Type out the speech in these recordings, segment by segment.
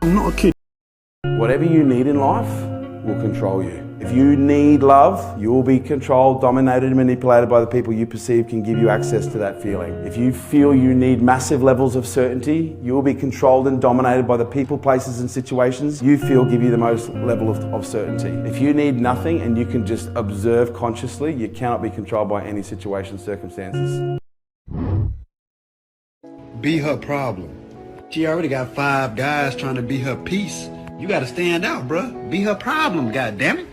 I'm not a kid. Whatever you need in life will control you. If you need love, you will be controlled, dominated, and manipulated by the people you perceive can give you access to that feeling. If you feel you need massive levels of certainty, you will be controlled and dominated by the people, places, and situations you feel give you the most level of certainty. If you need nothing and you can just observe consciously, you cannot be controlled by any situation, circumstances. Be her problem. She already got 5 guys trying to be her piece. You gotta stand out, bruh. Be her problem, goddammit.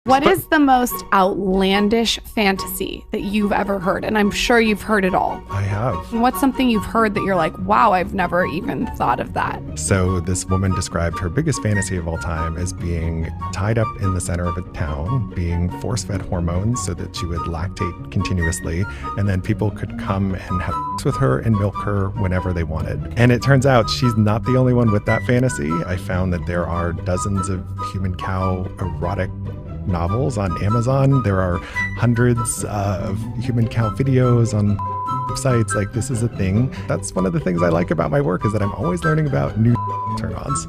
What is the most outlandish fantasy that you've ever heard? And I'm sure you've heard it all. I have. What's something you've heard that you're like, wow, I've never even thought of that? So this woman described her biggest fantasy of all time as being tied up in the center of a town, being force-fed hormones so that she would lactate continuously, and then people could come and have sex with her and milk her whenever they wanted. And it turns out she's not the only one with that fantasy. I found that there are dozens of human cow erotic novels on Amazon. There are hundreds of human cow videos on sites. Like, this is a thing. That's one of the things I like about my work, is that I'm always learning about new turn-ons.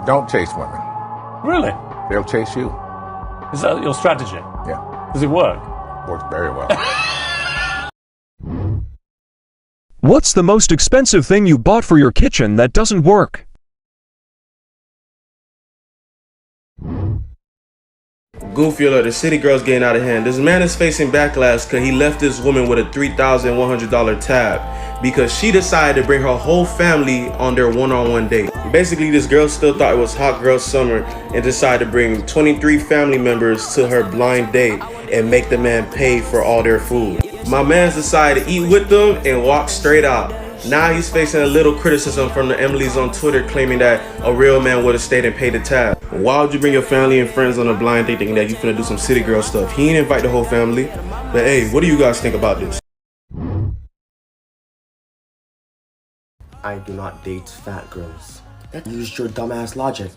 Don't chase women. Really? They'll chase you. Is that your strategy? Yeah. Does it work? Works very well. What's the most expensive thing you bought for your kitchen that doesn't work? Goofy alert, the city girl's getting out of hand. This man is facing backlash because he left this woman with a $3,100 tab because she decided to bring her whole family on their one-on-one date. Basically, this girl still thought it was hot girl summer and decided to bring 23 family members to her blind date and make the man pay for all their food. My man's decided to eat with them and walk straight out. Now he's facing a little criticism from the Emilys on Twitter, claiming that a real man would have stayed and paid the tab. Why would you bring your family and friends on a blind date thinking that you finna do some city girl stuff? He didn't invite the whole family. But hey, what do you guys think about this? I do not date fat girls. Use your dumbass logic.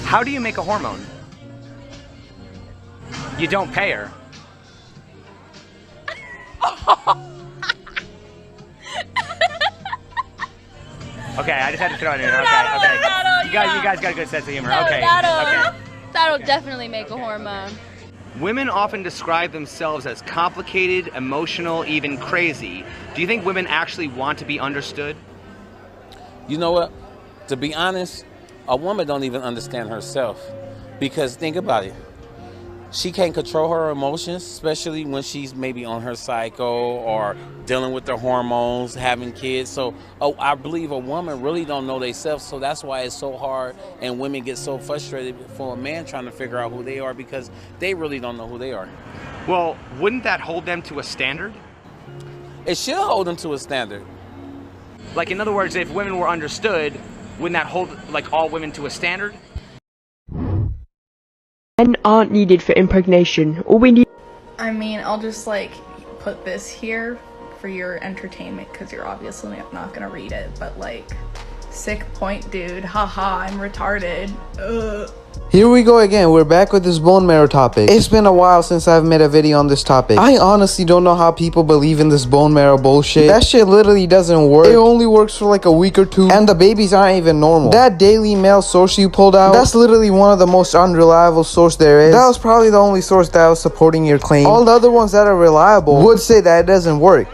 How do you make a hormone? You don't pay her. Okay, I just had to throw it in. Okay. You guys got a good sense of humor. Okay. That'll definitely make a hormone. Women often describe themselves as complicated, emotional, even crazy. Do you think women actually want to be understood? You know what? To be honest, a woman don't even understand herself, because think about it. She can't control her emotions, especially when she's maybe on her cycle or dealing with their hormones, having kids. So I believe a woman really don't know themselves, so that's why it's so hard and women get so frustrated for a man trying to figure out who they are, because they really don't know who they are. Well, wouldn't that hold them to a standard? It should hold them to a standard. Like, in other words, if women were understood, wouldn't that hold, like, all women to a standard? Men aren't needed for impregnation. All we need... I mean, I'll just, like, put this here for your entertainment, because you're obviously not gonna read it, but, like, sick point, dude. Haha, I'm retarded. Ugh. Here we go again. We're back with this bone marrow topic. It's been a while since I've made a video on this topic. I honestly don't know how people believe in this bone marrow bullshit. That shit literally doesn't work. It only works for like a week or two, and the babies aren't even normal. That Daily Mail source you pulled out, that's literally one of the most unreliable source there is. That was probably the only source that was supporting your claim. All the other ones that are reliable would say that it doesn't work.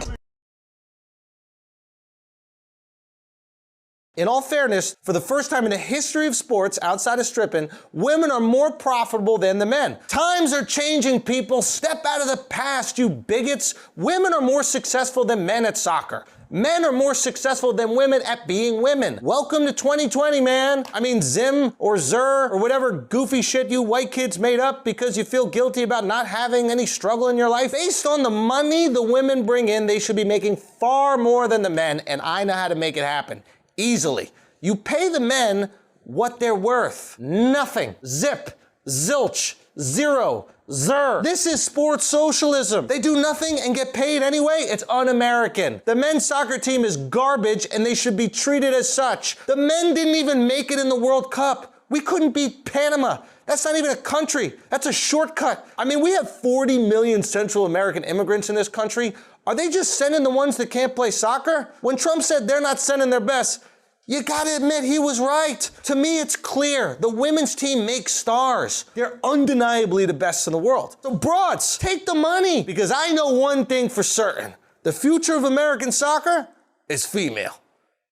In all fairness, for the first time in the history of sports outside of stripping, women are more profitable than the men. Times are changing, people. Step out of the past, you bigots. Women are more successful than men at soccer. Men are more successful than women at being women. Welcome to 2020, man. I mean, Zim or Zer or whatever goofy shit you white kids made up because you feel guilty about not having any struggle in your life. Based on the money the women bring in, they should be making far more than the men, and I know how to make it happen. Easily. You pay the men what they're worth. Nothing. Zip. Zilch. Zero. Zer. This is sports socialism. They do nothing and get paid anyway. It's un-American. The men's soccer team is garbage and they should be treated as such. The men didn't even make it in the World Cup. We couldn't beat Panama. That's not even a country. That's a shortcut. I mean, we have 40 million Central American immigrants in this country. Are they just sending the ones that can't play soccer? When Trump said they're not sending their best, you gotta admit he was right. To me, it's clear. The women's team makes stars. They're undeniably the best in the world. So broads, take the money, because I know one thing for certain. The future of American soccer is female.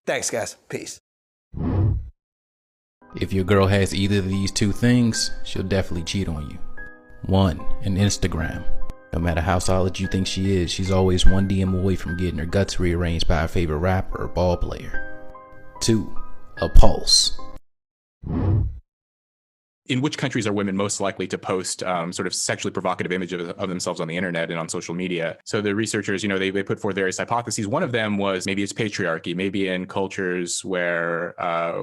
Thanks, guys. Peace. If your girl has either of these two things, she'll definitely cheat on you. 1, an Instagram. No matter how solid you think she is, she's always one DM away from getting her guts rearranged by her favorite rapper or ball player. 2, a pulse. In which countries are women most likely to post sort of sexually provocative images of themselves on the internet and on social media? So the researchers, they put forth various hypotheses. One of them was maybe it's patriarchy. Maybe in cultures where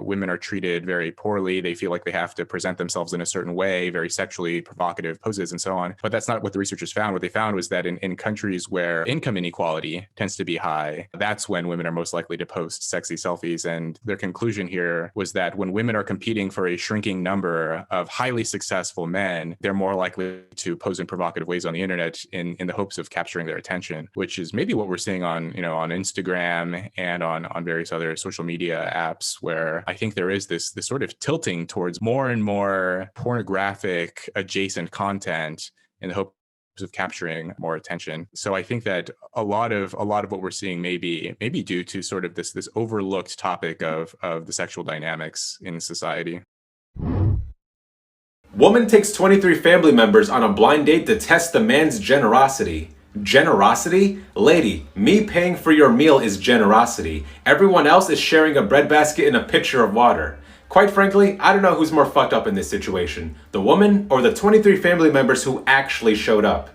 women are treated very poorly, they feel like they have to present themselves in a certain way, very sexually provocative poses and so on. But that's not what the researchers found. What they found was that in countries where income inequality tends to be high, that's when women are most likely to post sexy selfies. And their conclusion here was that when women are competing for a shrinking number of highly successful men, they're more likely to pose in provocative ways on the internet in the hopes of capturing their attention, which is maybe what we're seeing on Instagram and on various other social media apps, where I think there is this sort of tilting towards more and more pornographic adjacent content in the hope of capturing more attention. So I think that a lot of what we're seeing may be due to sort of this overlooked topic of the sexual dynamics in society. Woman takes 23 family members on a blind date to test the man's generosity. Generosity? Lady, me paying for your meal is generosity. Everyone else is sharing a breadbasket and a pitcher of water. Quite frankly, I don't know who's more fucked up in this situation, the woman or the 23 family members who actually showed up.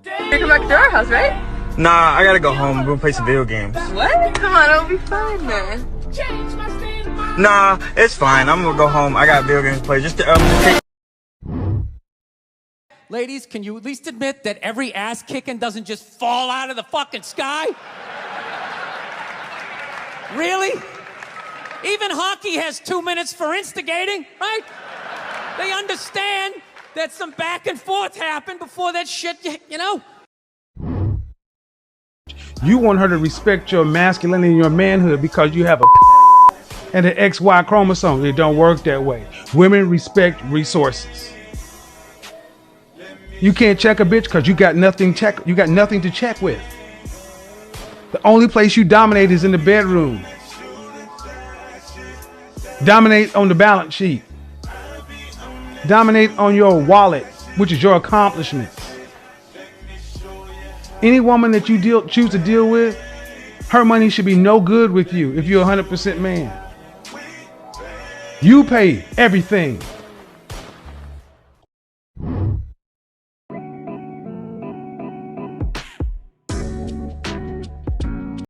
You're coming back to our house, right? Nah, I gotta go home. We're gonna play some video games. What? Come on, it'll be fun, man. Nah, it's fine. I'm gonna go home. I got video games to play. Just to, Ladies, can you at least admit that every ass kicking doesn't just fall out of the fucking sky? Really? Even hockey has 2 minutes for instigating, right? They understand that some back and forth happened before that shit, you know? You want her to respect your masculinity and your manhood because you have a and an XY chromosome. It don't work that way. Women respect resources. You can't check a bitch because you got nothing to check with. The only place you dominate is in the bedroom. Dominate on the balance sheet. Dominate on your wallet, which is your accomplishments. Any woman that you choose to deal with, her money should be no good with you if you're 100% man. You pay everything.